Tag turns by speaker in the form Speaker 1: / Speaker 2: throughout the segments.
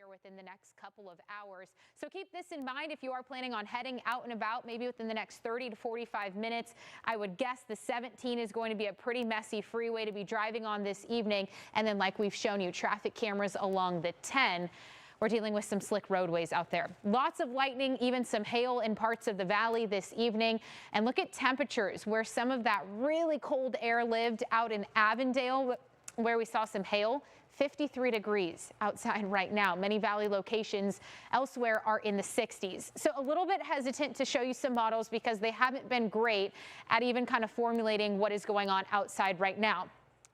Speaker 1: here within the next couple of hours. So keep this in mind if you are planning on heading out and about, maybe within the next 30 to 45 minutes. I would guess the 17 is going to be a pretty messy freeway to be driving on this evening. And then, like we've shown you, traffic cameras along the 10. We're dealing with some slick roadways out there. Lots of lightning, even some hail in parts of the valley this evening. And look at temperatures where some of that really cold air lived out in Avondale, where we saw some hail. 53 degrees outside right now. Many valley locations elsewhere are in the 60s. So a little bit hesitant to show you some models because they haven't been great at even kind of formulating what is going on outside right now.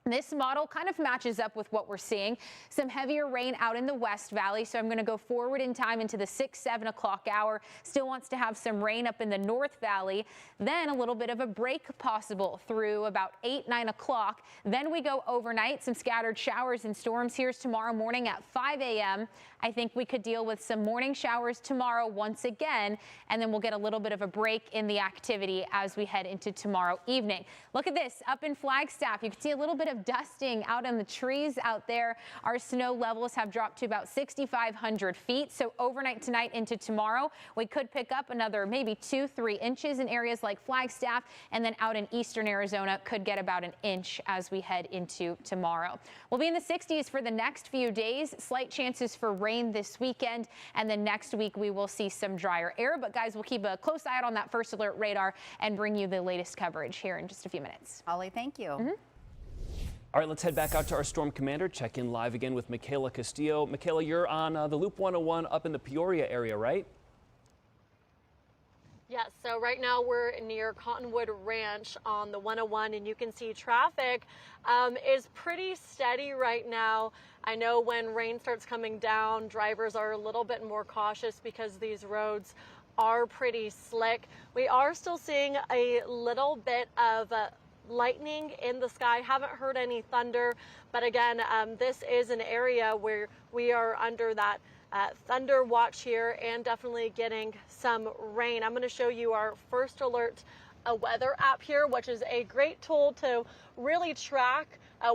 Speaker 1: This model kind of matches up with what we're seeing. Some heavier rain out in the West Valley. So I'm going to go forward in time into the 6-7 o'clock hour. Still wants to have some rain up in the North Valley. Then a little bit of a break possible through about 8-9 o'clock. Then we go overnight. Some scattered showers and storms here tomorrow morning at 5 a.m. I think we could deal with some morning showers tomorrow once again. And then we'll get a little bit of a break in the activity as we head into tomorrow evening. Look at this up in Flagstaff. You can see a little bit of dusting out on the trees out there. Our snow levels have dropped to about 6,500 feet. So overnight tonight into tomorrow, we could pick up another maybe 2-3 inches in areas like Flagstaff, and then out in eastern Arizona could get about an inch as we head into tomorrow. We'll be in the 60s for the next few days. Slight chances for rain this weekend, and then next week we will see some drier air. But guys, we'll keep a close eye out on that first alert radar and bring you the latest coverage here in just a few minutes.
Speaker 2: Holly, thank you.
Speaker 3: All right, let's head back out to our storm commander, check in live again with Michaela Castillo. Michaela, you're on the Loop 101 up in the Peoria area, right?
Speaker 4: Yes, so right now we're near Cottonwood Ranch on the 101, and you can see traffic is pretty steady right now. I know when rain starts coming down, drivers are a little bit more cautious because these roads are pretty slick. We are still seeing a little bit of lightning in the sky. Haven't heard any thunder, but again, this is an area where we are under that thunder watch here and definitely getting some rain. I'm going to show you our first alert weather app here, which is a great tool to really track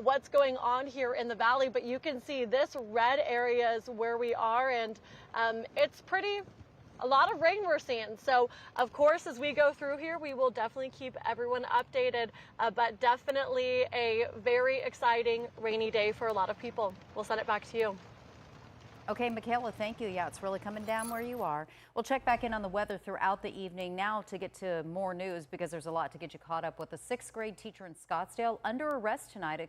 Speaker 4: what's going on here in the valley. But you can see this red area is where we are, and it's a lot of rain we're seeing. So of course, as we go through here, we will definitely keep everyone updated, but definitely a very exciting rainy day for a lot of people. We'll send it back to you.
Speaker 2: Okay, Michaela, thank you. Yeah, it's really coming down where you are. We'll check back in on the weather throughout the evening now to get to more news, because there's a lot to get you caught up with. A 6th grade teacher in Scottsdale under arrest tonight.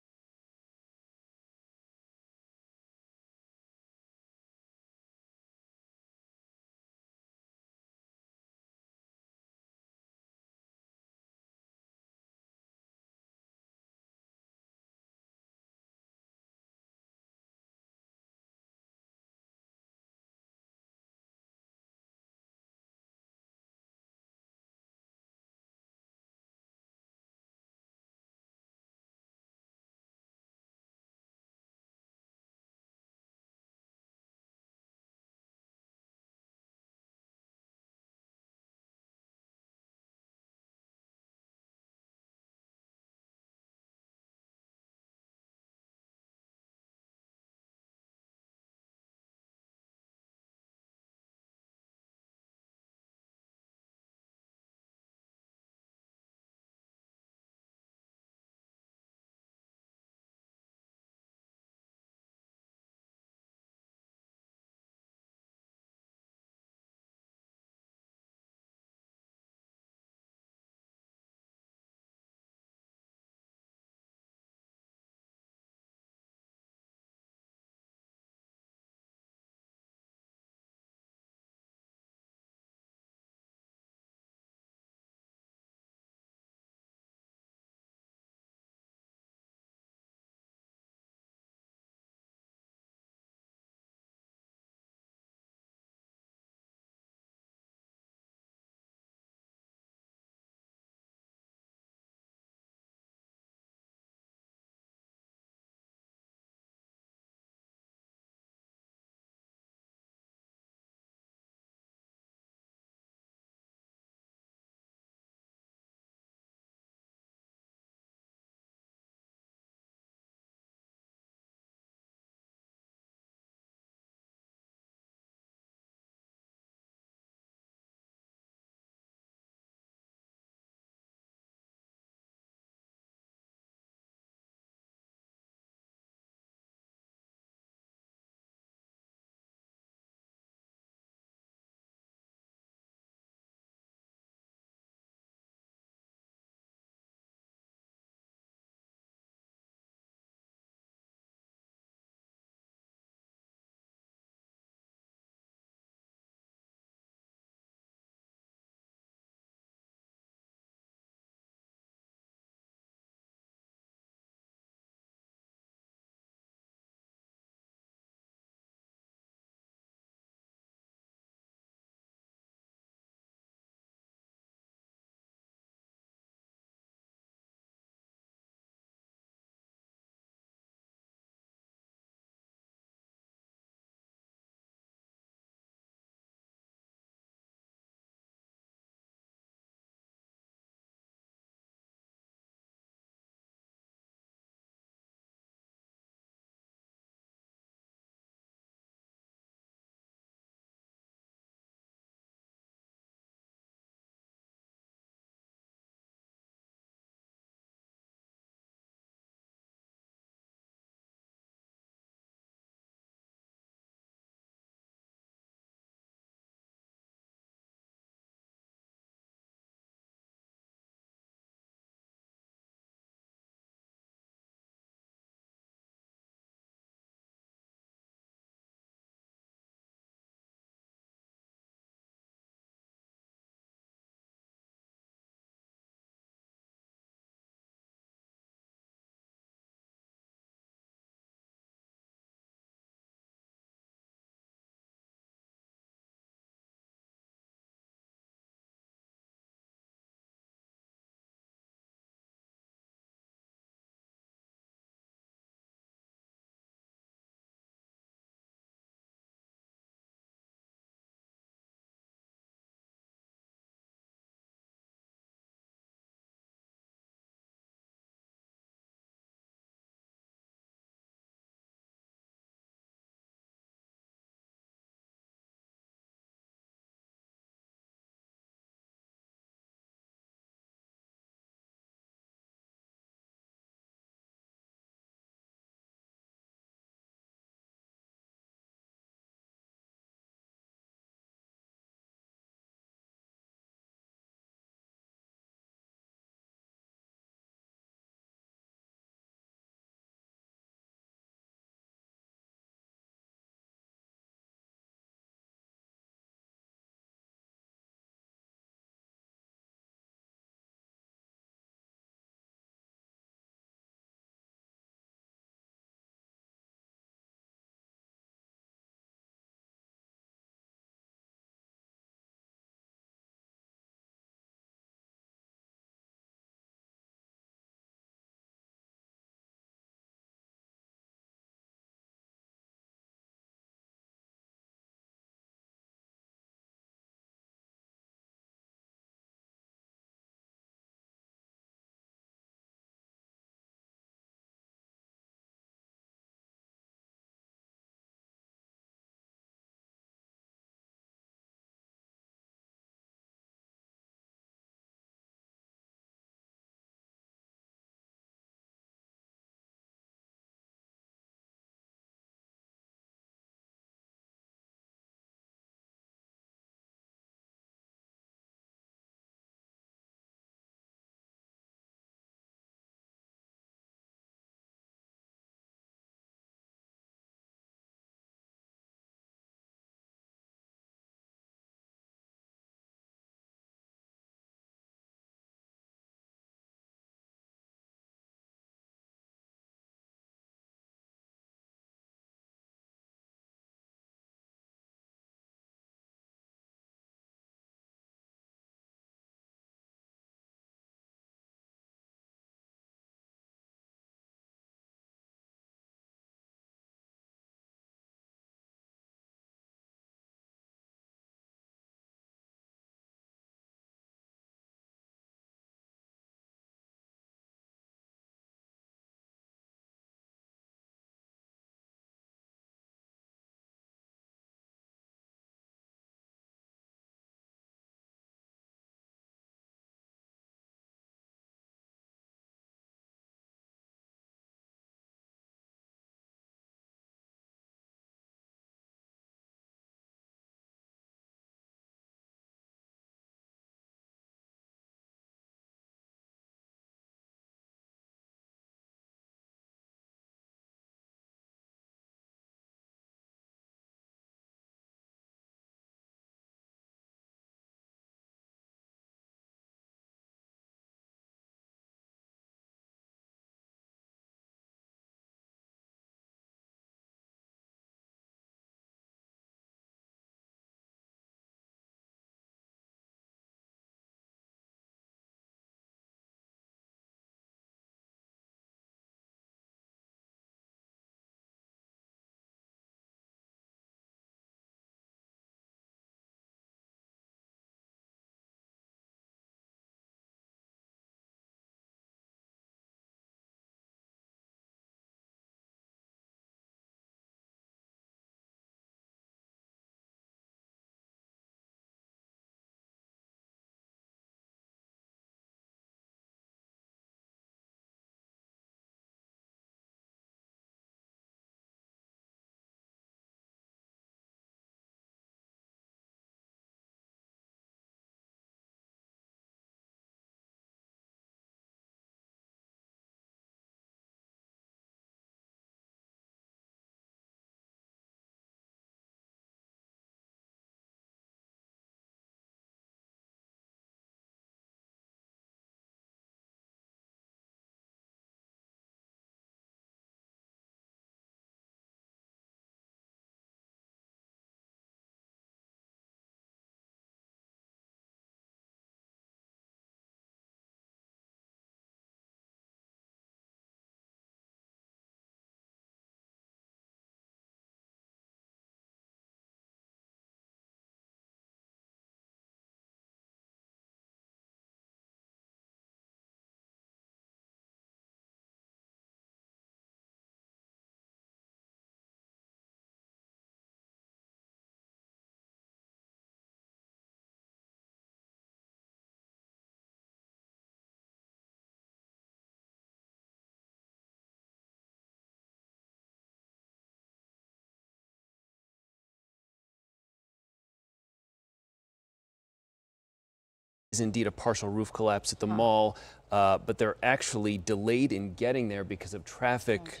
Speaker 3: is indeed a partial roof collapse at the mall, but they're actually delayed in getting there because of traffic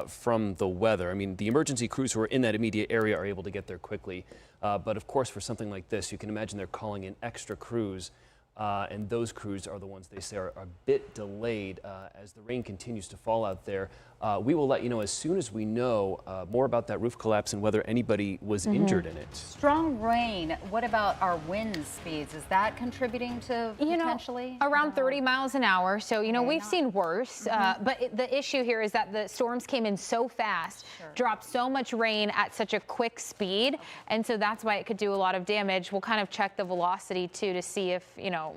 Speaker 3: from the weather. I mean, the emergency crews who are in that immediate area are able to get there quickly. But of course, for something like this, you can imagine they're calling in extra crews. And those crews are the ones they say are a bit delayed as the rain continues to fall out there. We will let you know as soon as we know more about that roof collapse and whether anybody was injured in it.
Speaker 2: Strong rain. What about our wind speeds? Is that contributing to potentially?
Speaker 1: Around 30 miles an hour. So, we've seen worse. But the issue here is that the storms came in so fast, dropped so much rain at such a quick speed. And so that's why it could do a lot of damage. We'll kind of check the velocity, too, to see if,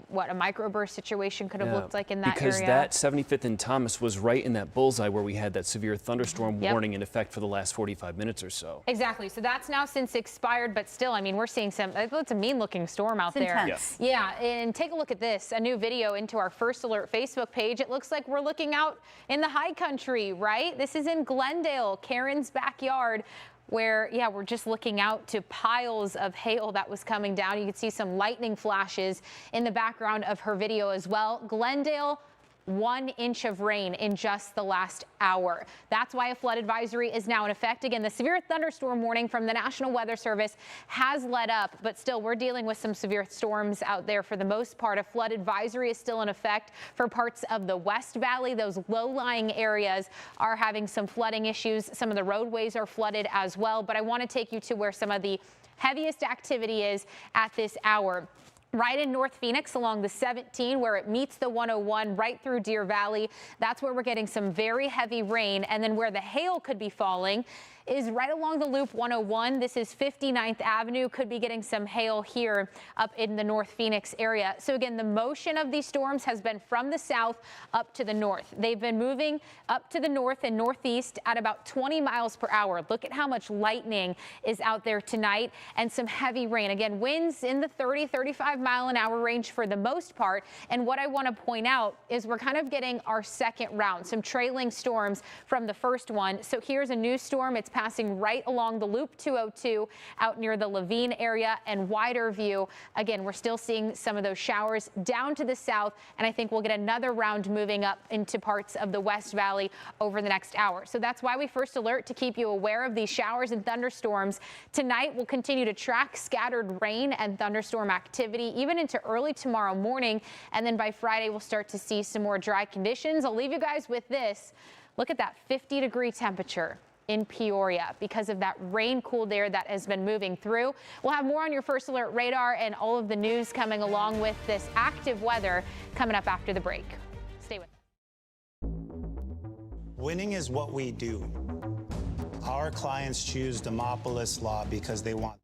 Speaker 1: what a microburst situation could have looked like in that
Speaker 3: because
Speaker 1: area.
Speaker 3: That 75th and Thomas was right in that bullseye where we had that severe thunderstorm warning in effect for the last 45 minutes or so.
Speaker 1: Exactly. So that's now since expired, but still, I mean, we're seeing it's a mean looking storm out there.
Speaker 2: Intense.
Speaker 1: Yeah. And take a look at this, a new video into our First Alert Facebook page. It looks like we're looking out in the high country, right? This is in Glendale, Karen's backyard, where, we're just looking out to piles of hail that was coming down. You can see some lightning flashes in the background of her video as well. Glendale, 1 inch of rain in just the last hour. That's why a flood advisory is now in effect. Again, the severe thunderstorm warning from the National Weather Service has let up, but still we're dealing with some severe storms out there for the most part. A flood advisory is still in effect for parts of the West Valley. Those low-lying areas are having some flooding issues. Some of the roadways are flooded as well, but I want to take you to where some of the heaviest activity is at this hour. Right in North Phoenix along the 17 where it meets the 101 right through Deer Valley. That's where we're getting some very heavy rain. And then where the hail could be falling is right along the Loop 101. This is 59th Avenue. Could be getting some hail here up in the North Phoenix area. So again, the motion of these storms has been from the south up to the north. They've been moving up to the north and northeast at about 20 miles per hour. Look at how much lightning is out there tonight and some heavy rain. Again, winds in the 35 mile an hour range for the most part. And what I want to point out is we're kind of getting our second round, some trailing storms from the first one. So here's a new storm. It's passing right along the Loop 202 out near the Levine area and Wider View. Again, we're still seeing some of those showers down to the south, and I think we'll get another round moving up into parts of the West Valley over the next hour. So that's why we first alert to keep you aware of these showers and thunderstorms. Tonight, we'll continue to track scattered rain and thunderstorm activity even into early tomorrow morning, and then by Friday, we'll start to see some more dry conditions. I'll leave you guys with this. Look at that 50-degree temperature in Peoria because of that rain-cooled air that has been moving through. We'll have more on your First Alert radar and all of the news coming along with this active weather coming up after the break. Stay with us.
Speaker 5: Winning is what we do. Our clients choose Demopolis Law because they want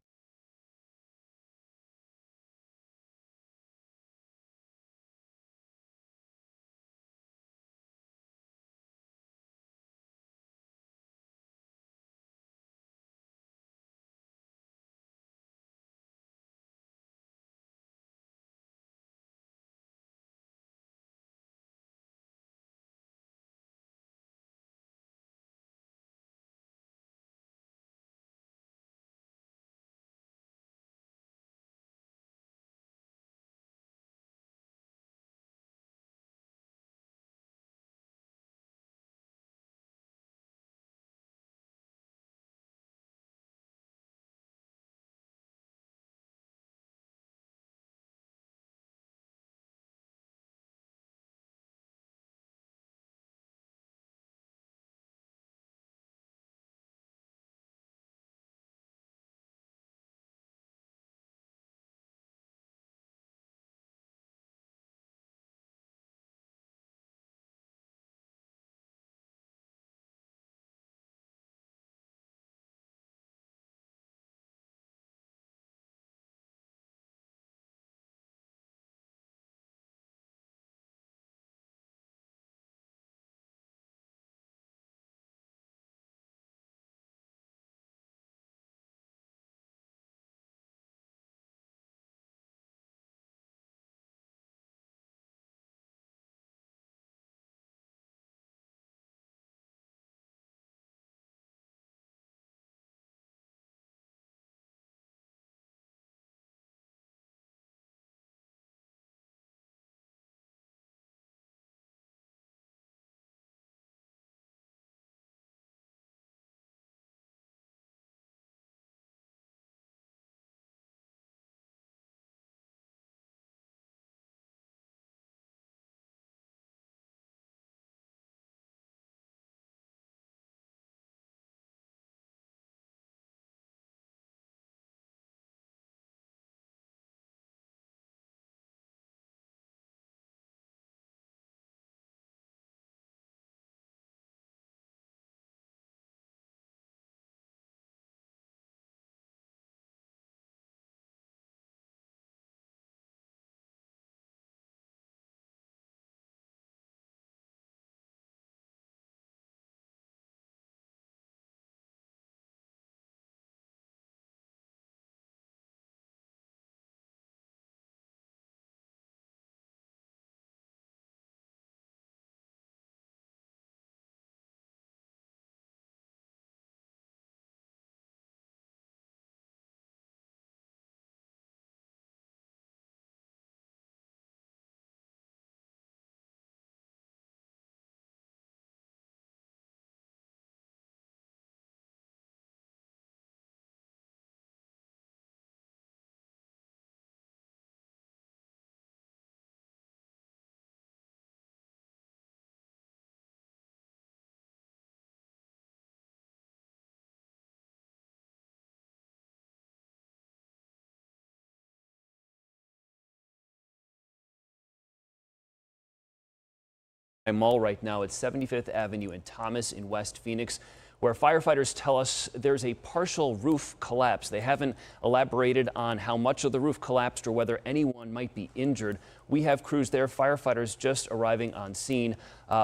Speaker 3: Mall right now at 75th Avenue and Thomas in West Phoenix, where firefighters tell us there's a partial roof collapse. They haven't elaborated on how much of the roof collapsed or whether anyone might be injured. We have crews there, firefighters just arriving on scene.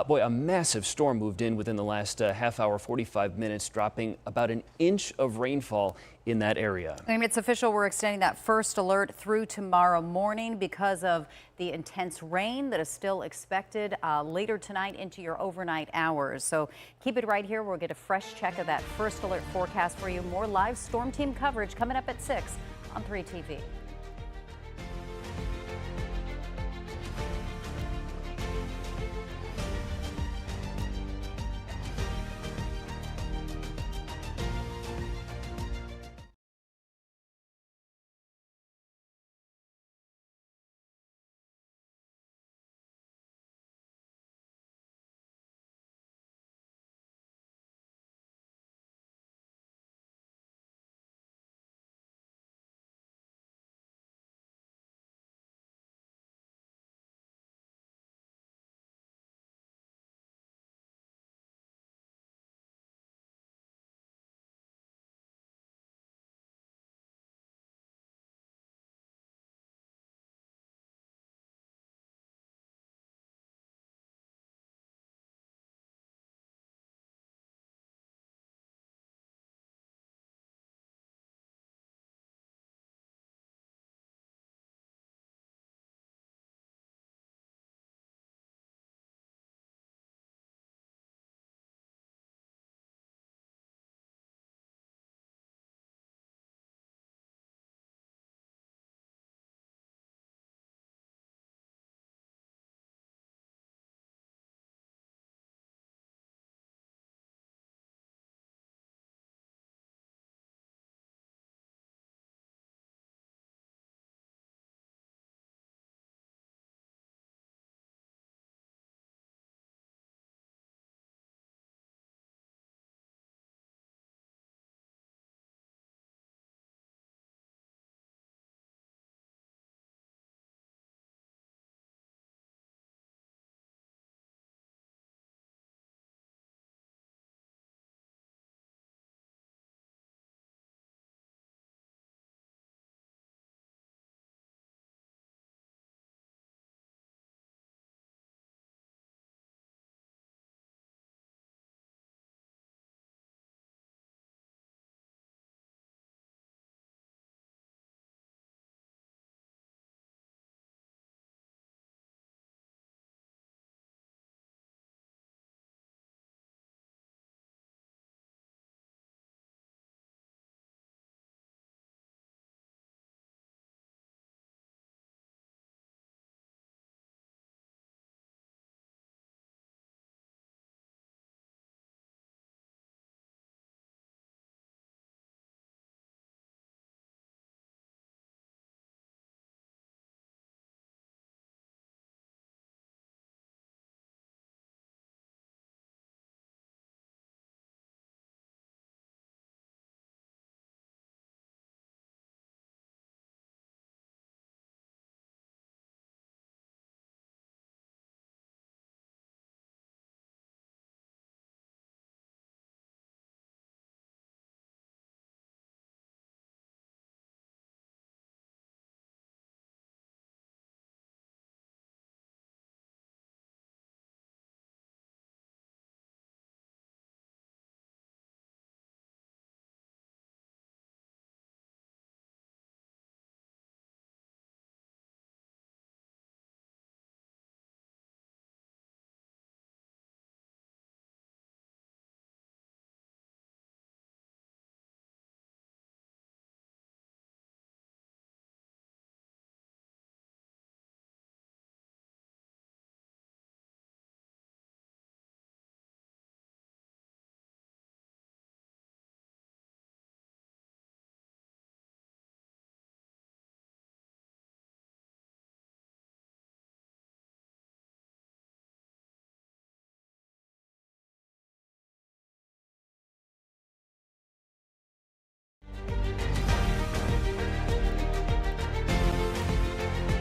Speaker 3: Boy, a massive storm moved in within the last half hour, 45 minutes, dropping about an inch of rainfall in that area.
Speaker 2: I mean, it's official. We're extending that first alert through tomorrow morning because of the intense rain that is still expected later tonight into your overnight hours. So keep it right here. We'll get a fresh check of that first alert forecast for you. More live storm team coverage coming up at 6 on 3 TV.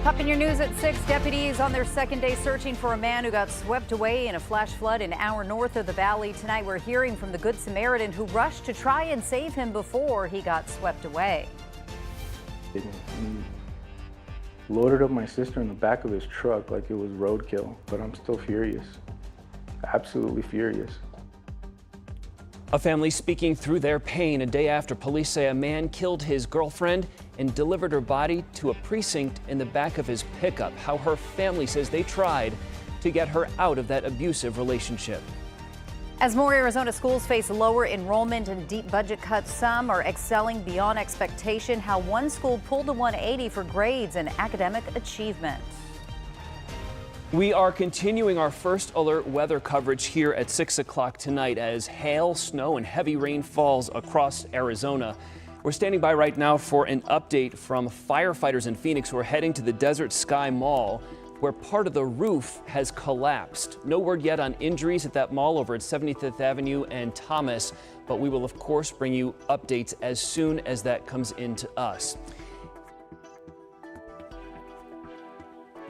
Speaker 2: Popping your news at 6, deputies on their second day searching for a man who got swept away in a flash flood an hour north of the valley. Tonight we're hearing from the Good Samaritan who rushed to try and save him before he got swept away.
Speaker 6: He loaded up my sister in the back of his truck like it was roadkill, but I'm still furious, absolutely furious.
Speaker 3: A family speaking through their pain a day after police say a man killed his girlfriend and delivered her body to a precinct in the back of his pickup. How her family says they tried to get her out of that abusive relationship.
Speaker 2: As more Arizona schools face lower enrollment and deep budget cuts, some are excelling beyond expectation. How one school pulled a 180 for grades and academic achievement.
Speaker 3: We are continuing our first alert weather coverage here at 6 o'clock tonight as hail, snow, and heavy rain falls across Arizona. We're standing by right now for an update from firefighters in Phoenix who are heading to the Desert Sky Mall, where part of the roof has collapsed. No word yet on injuries at that mall over at 75th Avenue and Thomas, but we will of course bring you updates as soon as that comes into us.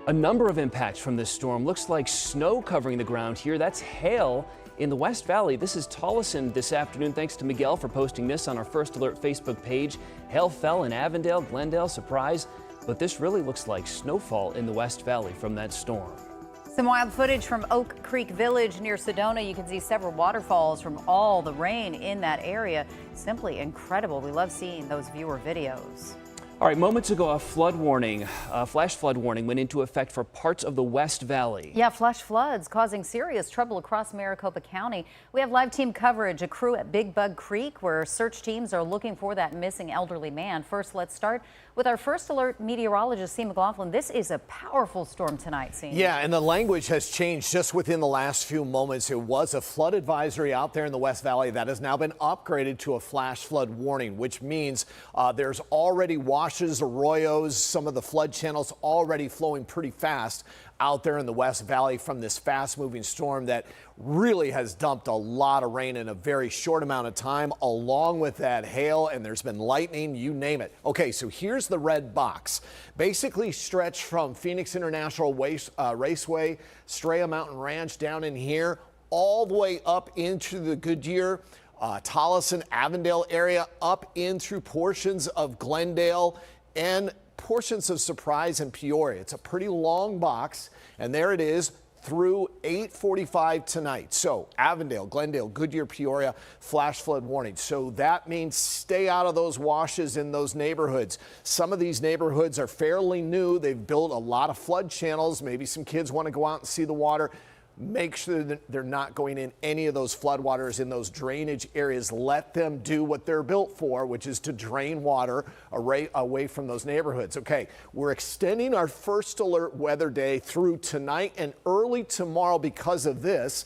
Speaker 3: A number of impacts from this storm. Looks like snow covering the ground here. That's hail in the West Valley. This is Tolleson this afternoon. Thanks to Miguel for posting this on our First Alert Facebook page. Hail fell in Avondale, Glendale, Surprise, but this really looks like snowfall in the West Valley from that storm.
Speaker 2: Some wild footage from Oak Creek Village near Sedona. You can see several waterfalls from all the rain in that area. Simply incredible. We love seeing those viewer videos.
Speaker 3: All right, moments ago, a flood warning, a flash flood warning went into effect for parts of the West Valley.
Speaker 2: Yeah, flash floods causing serious trouble across Maricopa County. We have live team coverage, a crew at Big Bug Creek where search teams are looking for that missing elderly man. First, let's start with our First Alert meteorologist, Sean McLaughlin. This is a powerful storm tonight, Sean.
Speaker 7: Yeah, and the language has changed just within the last few moments. It was a flood advisory out there in the West Valley that has now been upgraded to a flash flood warning, which means there's already washes, arroyos, some of the flood channels already flowing pretty fast out there in the West Valley from this fast-moving storm that really has dumped a lot of rain in a very short amount of time, along with that hail, and there's been lightning, you name it. Okay, so here's the red box. Basically stretched from Phoenix International Raceway, Straya Mountain Ranch down in here, all the way up into the Goodyear, Tolleson, Avondale area, up in through portions of Glendale and portions of Surprise and Peoria. It's a pretty long box, and there it is through 8:45 tonight. So Avondale, Glendale, Goodyear, Peoria, flash flood warning. So that means stay out of those washes in those neighborhoods. Some of these neighborhoods are fairly new. They've built a lot of flood channels. Maybe some kids want to go out and see the water. Make sure that they're not going in any of those floodwaters in those drainage areas. Let them do what they're built for, which is to drain water away from those neighborhoods. Okay, we're extending our First Alert weather day through tonight and early tomorrow because of this.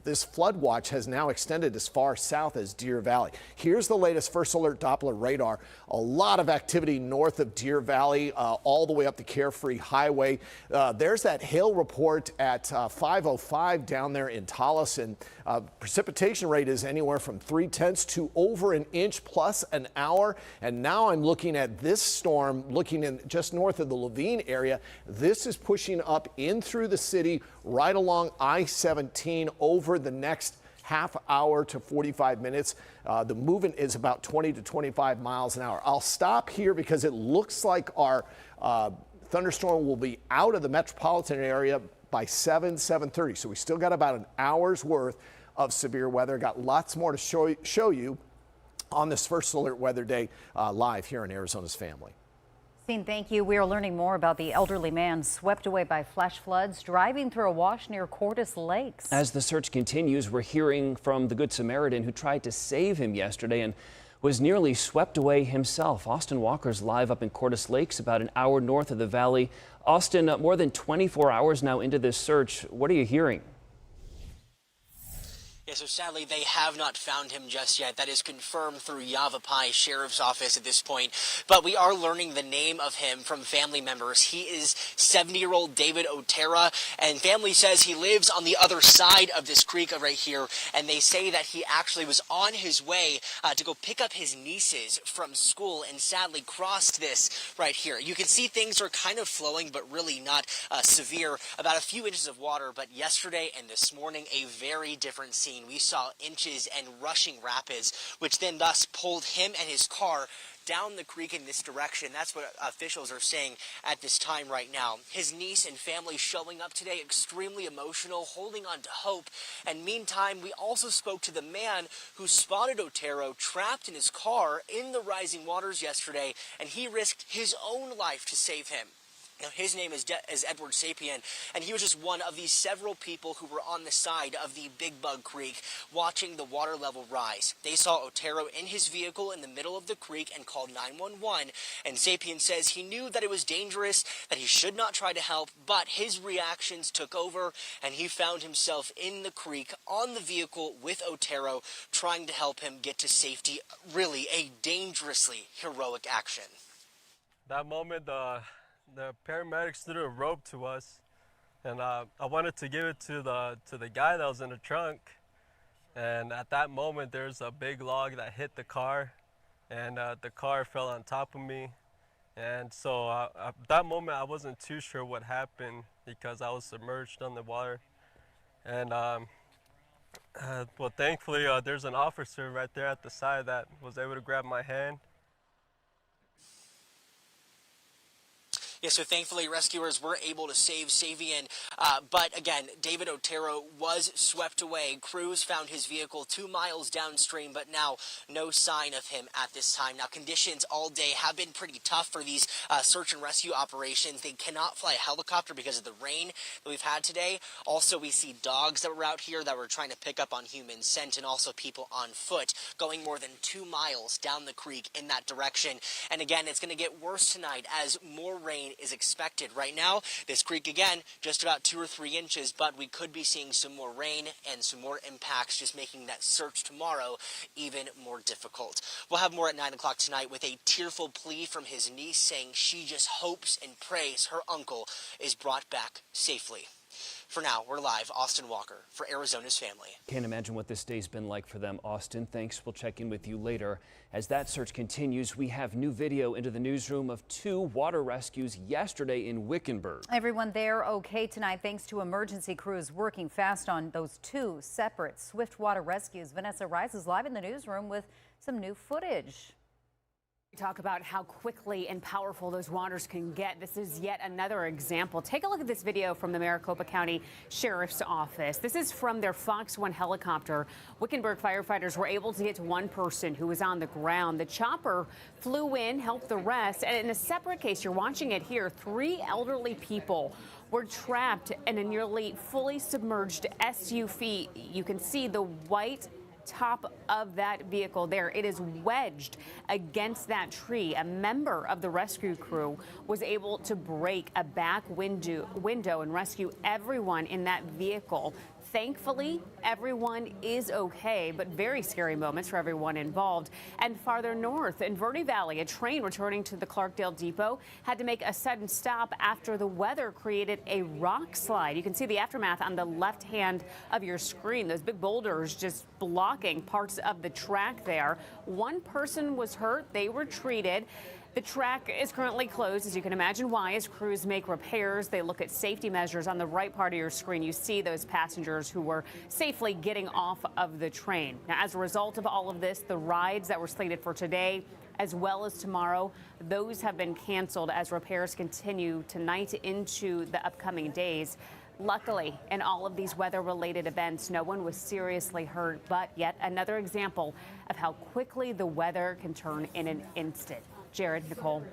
Speaker 7: This flood watch has now extended as far south as Deer Valley. Here's the latest First Alert Doppler radar. A lot of activity north of Deer Valley, all the way up the Carefree Highway. There's that hail report at 5:05 down there in Tolleson. Precipitation rate is anywhere from 0.3 to over an inch plus an hour. And now I'm looking at this storm, looking in just north of the Levine area. This is pushing up in through the city, right along I-17 over the next half hour to 45 minutes. The movement is about 20 to 25 miles an hour. I'll stop here because it looks like our thunderstorm will be out of the metropolitan area by 7:30. So we still got about an hour's worth of severe weather. Got lots more to show you on this First Alert weather day live here in Arizona's Family.
Speaker 2: Sean, thank you. We are learning more about the elderly man swept away by flash floods driving through a wash near Cordes Lakes.
Speaker 3: As the search continues, we're hearing from the Good Samaritan who tried to save him yesterday and was nearly swept away himself. Austin Walker's live up in Cordes Lakes, about an hour north of the valley. Austin, more than 24 hours now into this search. What are you hearing?
Speaker 8: Yeah, so sadly, they have not found him just yet. That is confirmed through Yavapai Sheriff's Office at this point. But we are learning the name of him from family members. He is 70-year-old David Otero, and family says he lives on the other side of this creek right here. And they say that he actually was on his way to go pick up his nieces from school and sadly crossed this right here. You can see things are kind of flowing, but really not severe. About a few inches of water, but yesterday and this morning, a very different scene. We saw inches and rushing rapids, which then thus pulled him and his car down the creek in this direction. That's what officials are saying at this time right now. His niece and family showing up today, extremely emotional, holding on to hope. And meantime, we also spoke to the man who spotted Otero trapped in his car in the rising waters yesterday, and he risked his own life to save him. Now, his name is Edward Sapien, and he was just one of the several people who were on the side of the Big Bug Creek watching the water level rise. They saw Otero in his vehicle in the middle of the creek and called 911, and Sapien says he knew that it was dangerous, that he should not try to help, but his reactions took over, and he found himself in the creek on the vehicle with Otero, trying to help him get to safety. Really a dangerously heroic action.
Speaker 9: That moment, the paramedics threw a rope to us, and I wanted to give it to the guy that was in the trunk. And at that moment, there's a big log that hit the car, and the car fell on top of me. And so at that moment, I wasn't too sure what happened because I was submerged on the water. And well, thankfully, there's an officer right there at the side that was able to grab my hand.
Speaker 8: Yeah, so thankfully rescuers were able to save Sapien, but again, David Otero was swept away. Crews found his vehicle 2 miles downstream, but now no sign of him at this time. Now, conditions all day have been pretty tough for these search and rescue operations. They cannot fly a helicopter because of the rain that we've had today. Also, we see dogs that were out here that were trying to pick up on human scent, and also people on foot going more than 2 miles down the creek in that direction. And again, it's going to get worse tonight as more rain is expected. Right now, this creek again, just about 2 or 3 inches, but we could be seeing some more rain and some more impacts, just making that search tomorrow even more difficult. We'll have more at 9 o'clock tonight with a tearful plea from his niece saying she just hopes and prays her uncle is brought back safely. For now, we're live. Austin Walker for Arizona's Family.
Speaker 3: Can't imagine what this day's been like for them, Austin. Thanks. We'll check in with you later. As that search continues, we have new video into the newsroom of 2 water rescues yesterday in Wickenburg.
Speaker 2: Everyone there okay tonight thanks to emergency crews working fast on those 2 separate swift water rescues. Vanessa Rice is live in the newsroom with some new footage.
Speaker 10: Talk about how quickly and powerful those waters can get. This is yet another example. Take a look at this video from the Maricopa County Sheriff's Office. This is from their Fox 1 helicopter. Wickenburg firefighters were able to get to one person who was on the ground. The chopper flew in, helped the rest. And in a separate case, you're watching it here, 3 elderly people were trapped in a nearly fully submerged SUV. You can see the white top of that vehicle there. It is wedged against that tree. A member of the rescue crew was able to break a back window and rescue everyone in that vehicle. Thankfully, everyone is okay, but very scary moments for everyone involved. And farther north in Verde Valley, a train returning to the Clarkdale Depot had to make a sudden stop after the weather created a rock slide. You can see the aftermath on the left hand of your screen. Those big boulders just blocking parts of the track there. One person was hurt. They were treated. The track is currently closed, as you can imagine why, as crews make repairs. They look at safety measures. On the right part of your screen, you see those passengers who were safely getting off of the train. Now, as a result of all of this, the rides that were slated for today as well as tomorrow, those have been canceled as repairs continue tonight into the upcoming days. Luckily, in all of these weather-related events, no one was seriously hurt, but yet another example of how quickly the weather can turn in an instant. Jared, Nicole.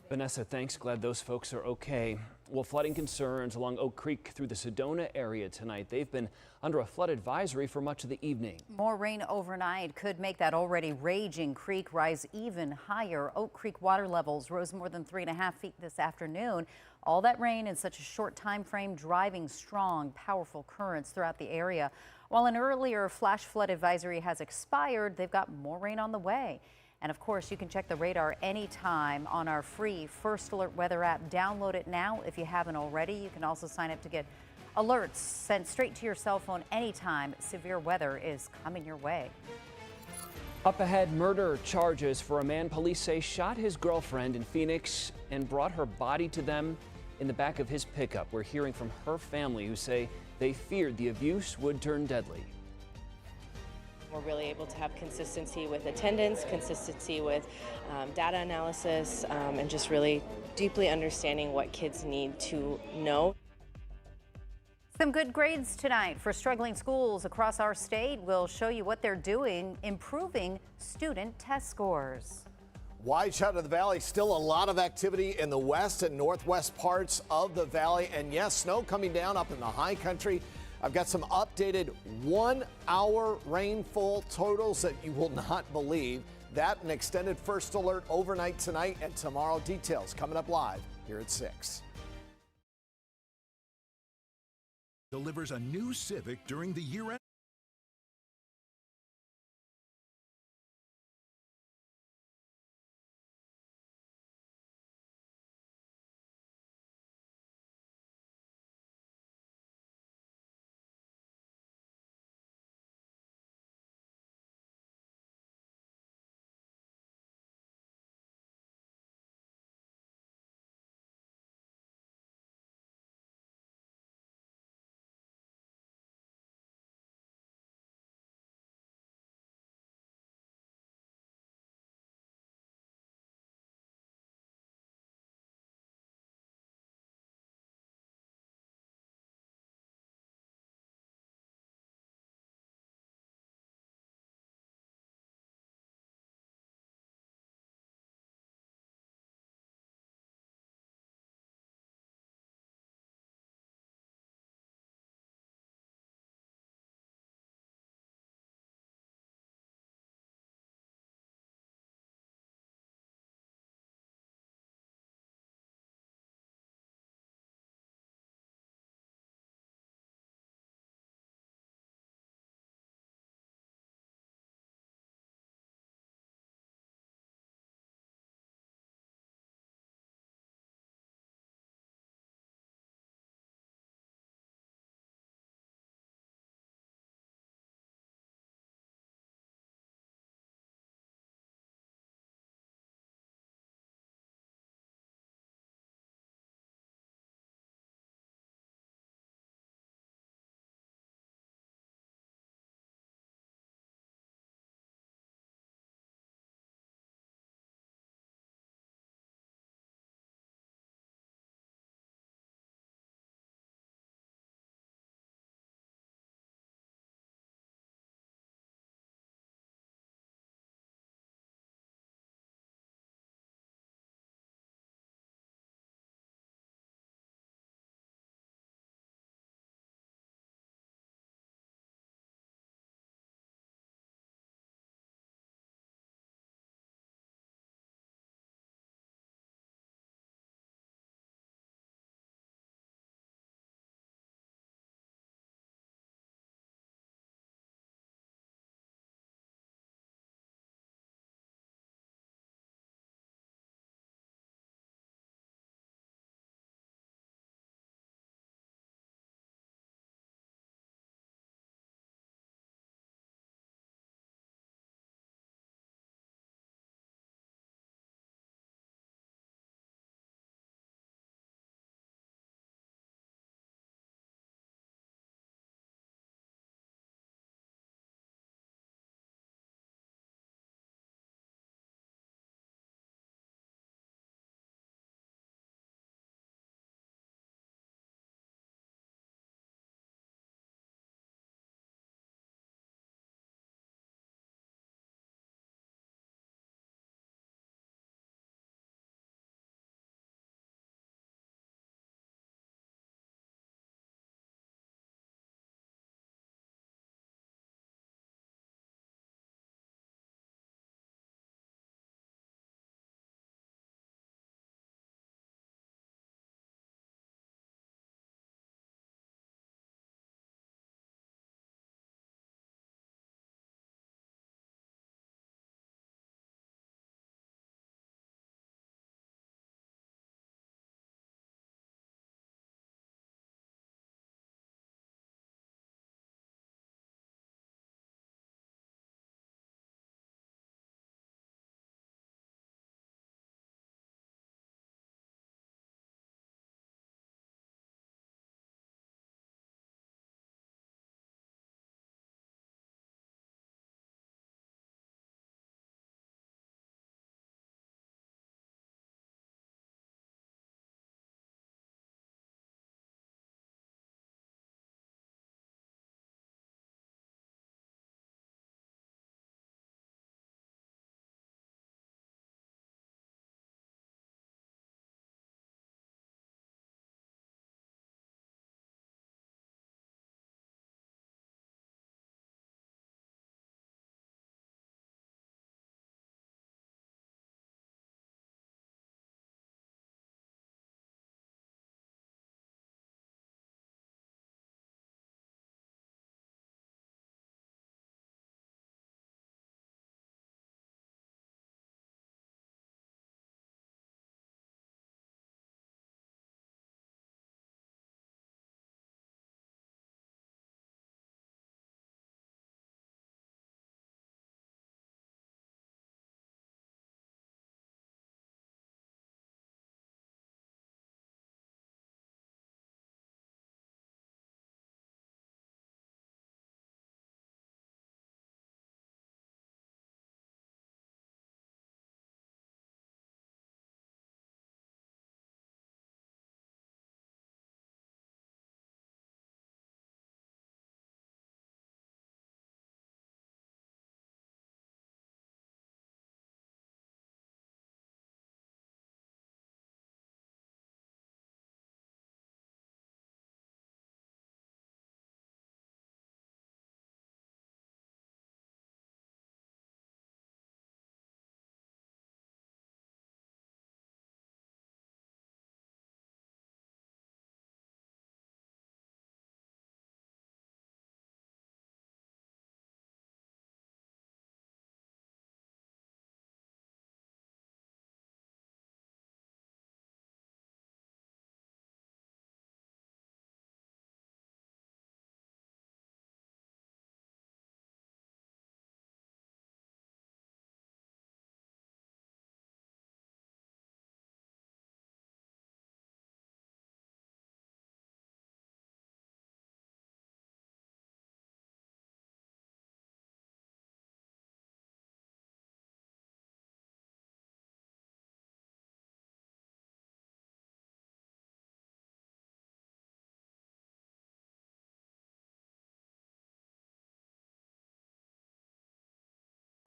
Speaker 3: Vanessa, thanks. Glad those folks are okay. Well, flooding concerns along Oak Creek through the Sedona area tonight. They've been under a flood advisory for much of the evening.
Speaker 2: More rain overnight could make that already raging creek rise even higher. Oak Creek water levels rose more than 3.5 feet this afternoon. All that rain in such a short time frame driving strong, powerful currents throughout the area. While an earlier flash flood advisory has expired, they've got more rain on the way. And of course, you can check the radar anytime on our free First Alert weather app. Download it now if you haven't already. You can also sign up to get alerts sent straight to your cell phone anytime severe weather is coming your way.
Speaker 3: Up ahead, murder charges for a man police say shot his girlfriend in Phoenix and brought her body to them in the back of his pickup. We're hearing from her family who say they feared the abuse would turn deadly.
Speaker 11: We're really able to have consistency with attendance, consistency with data analysis, and just really deeply understanding what kids need to know.
Speaker 2: Some good grades tonight for struggling schools across our state. We'll show you what they're doing, improving student test scores.
Speaker 7: Wide shot of the valley, still a lot of activity in the west and northwest parts of the valley. And yes, snow coming down up in the high country. I've got some updated 1 hour rainfall totals that you will not believe. That and extended First Alert overnight tonight and tomorrow. Details coming up live here at 6.
Speaker 12: Delivers a new Civic during the year-end.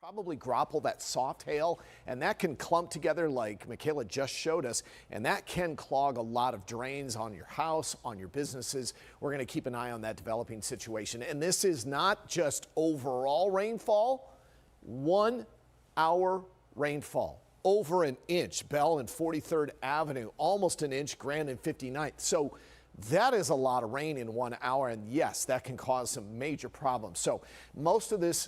Speaker 7: Probably grapple, that soft hail, and that can clump together like Michaela just showed us, and that can clog a lot of drains on your house, on your businesses. We're going to keep an eye on that developing situation. And this is not just overall rainfall, 1 hour rainfall. Over an inch, Bell and 43rd Avenue, almost an inch, Grand and 59th. So that is a lot of rain in 1 hour, and yes, that can cause some major problems. So most of this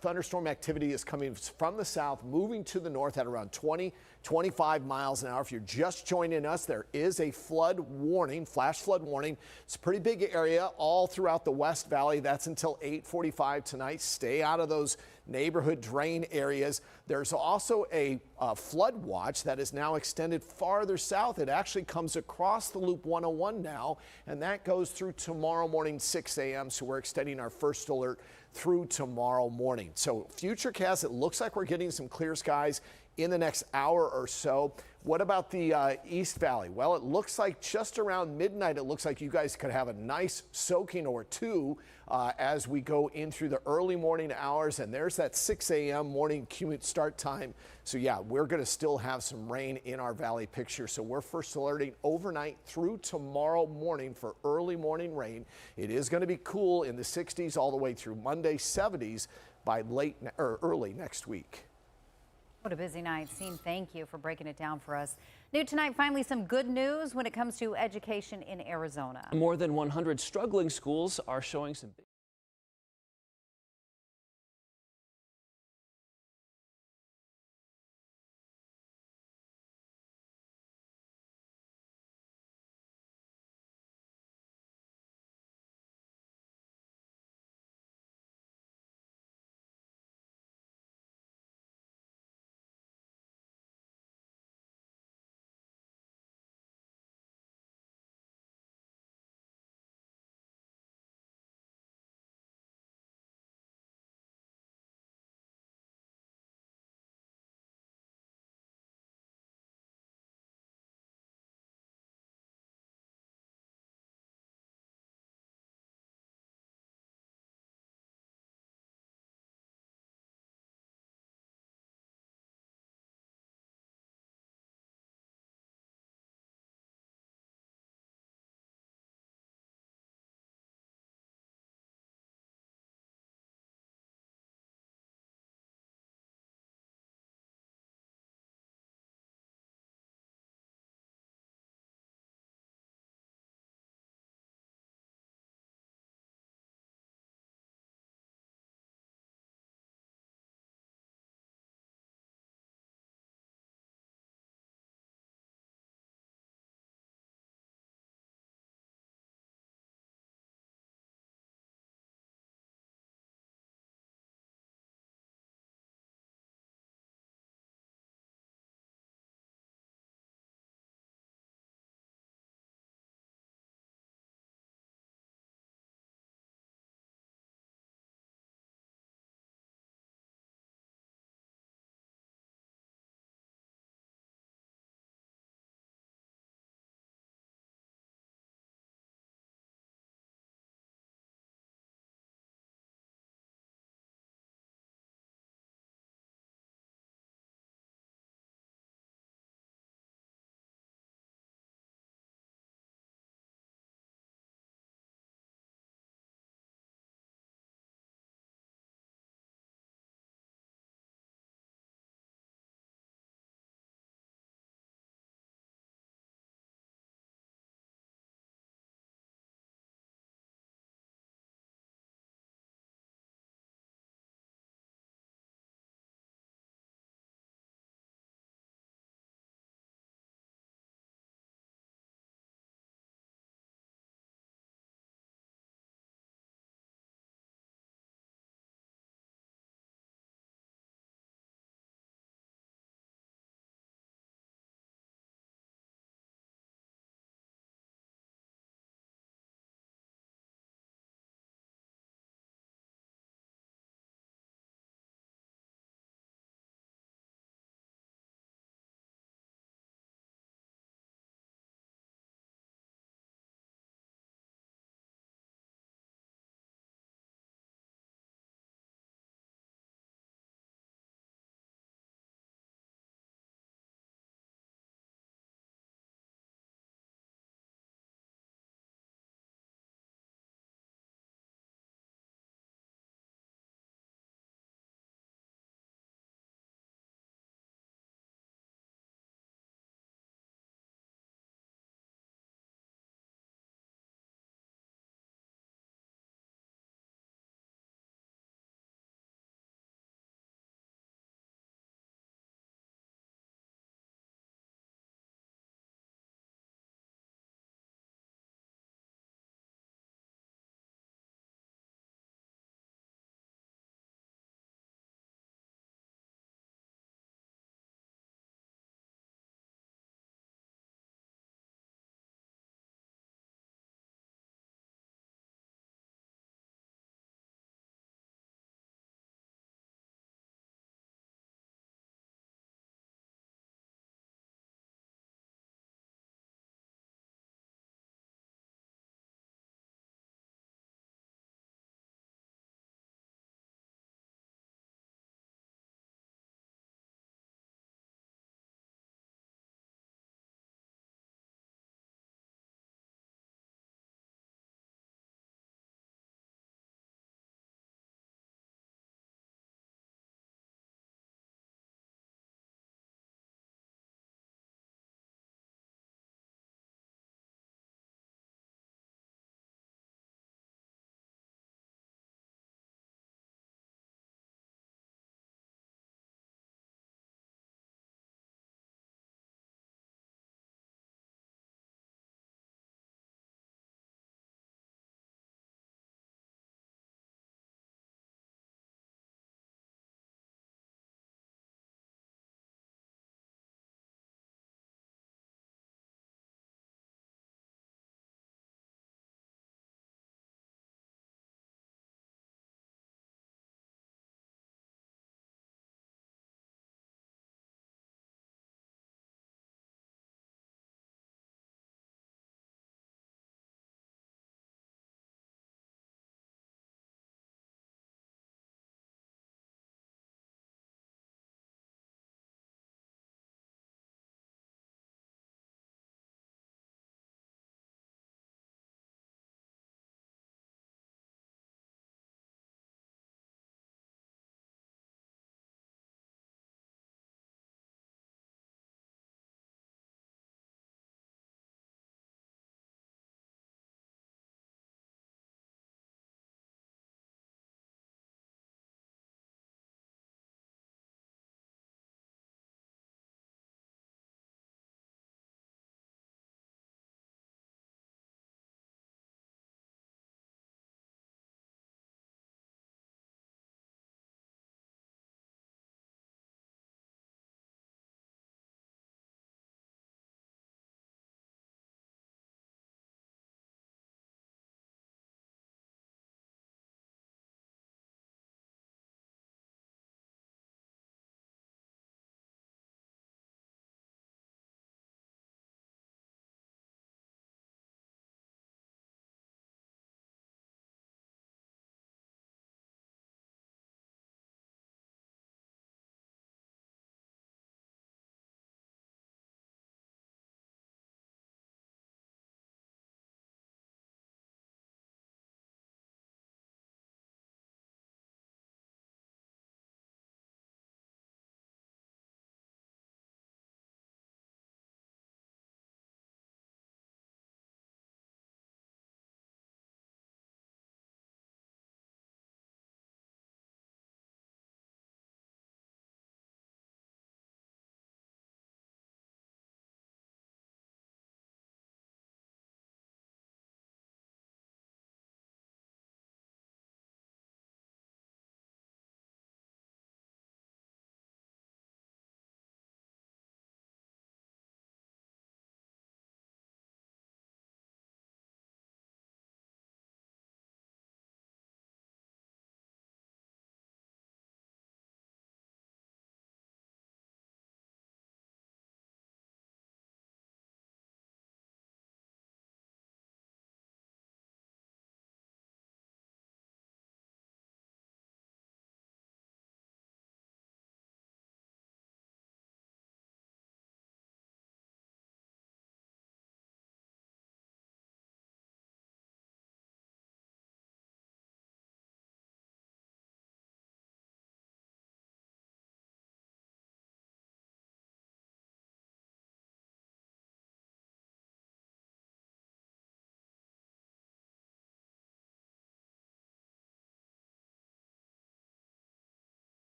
Speaker 7: thunderstorm activity is coming from the south, moving to the north at around 20, 25 miles an hour. If you're just joining us, there is a flood warning, flash flood warning. It's a pretty big area all throughout the West Valley. That's until 8:45 tonight. Stay out of those neighborhood drain areas. There's also a flood watch that is now extended farther south. It actually comes across the Loop 101 now, and that goes through tomorrow morning, 6 a.m. So we're extending our first alert through tomorrow morning. So Futurecast, it looks like we're getting some clear skies in the next hour or so. What about the East Valley? Well, it looks like just around midnight, it looks like you guys could have a nice soaking or two as we go in through the early morning hours. And there's that 6 a.m. morning commute start time. So yeah, we're going to still have some rain in our valley picture. So we're first alerting overnight through tomorrow morning for early morning rain. It is going to be cool in the 60s all the way through Monday, 70s by early next week.
Speaker 2: What a busy night. Scene, thank you for breaking it down for us. New tonight, finally some good news when it comes to education in Arizona.
Speaker 3: More than 100 struggling schools are showing some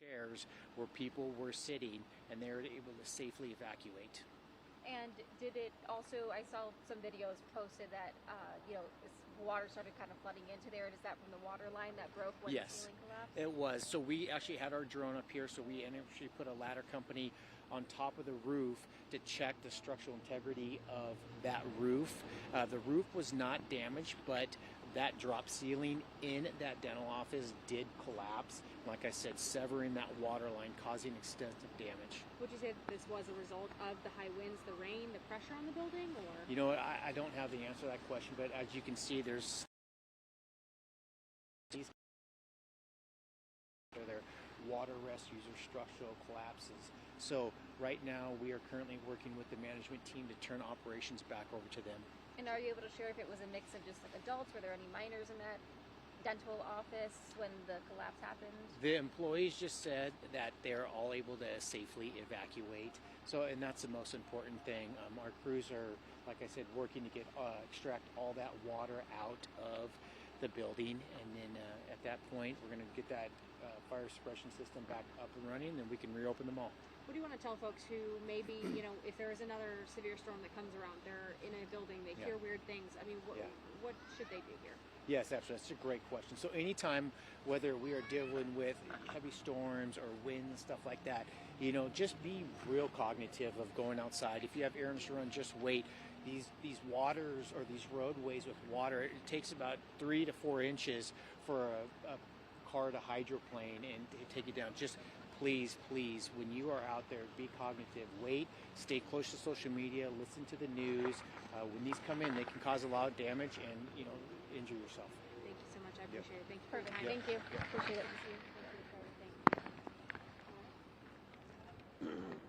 Speaker 13: chairs where people were sitting, and they were able to safely evacuate.
Speaker 14: And did it also, I saw some videos posted that, water started kind of flooding into there. Is that from the water line that broke when the ceiling collapsed?
Speaker 13: It was. So we actually had our drone up here, so we actually put a ladder company on top of the roof to check the structural integrity of that roof. The roof was not damaged, but that drop ceiling in that dental office did collapse. Like I said, severing that water line, causing extensive damage.
Speaker 14: Would you say that this was a result of the high winds, the rain, the pressure on the building, or?
Speaker 13: You know, I don't have the answer to that question, but as you can see, there's their water rescues or structural collapses. So right now we are currently working with the management team to turn operations back over to them.
Speaker 14: And are you able to share if it was a mix of just like adults? Were there any minors in that dental office when the collapse happened?
Speaker 13: The employees just said that they're all able to safely evacuate. So, and that's the most important thing. Our crews are, like I said, working to get extract all that water out of the building, and then at that point, we're going to get that fire suppression system back up and running, and then we can reopen the mall.
Speaker 14: What do you want to tell folks who maybe, if there is another severe storm that comes around, they're in a building, they hear weird things. I mean, what should they do here?
Speaker 13: Yes, absolutely. That's a great question. So anytime, whether we are dealing with heavy storms or wind and stuff like that, just be real cognitive of going outside. If you have errands to run, just wait. These waters or these roadways with water, it takes about 3 to 4 inches for a car to hydroplane and take it down. Just please, when you are out there, be cognitive. Wait, stay close to social media, listen to the news. When these come in, they can cause a lot of damage and, injure yourself.
Speaker 14: Thank you so much. I appreciate it. Thank you for your time.
Speaker 1: Thank you.
Speaker 14: Appreciate it. Thank you.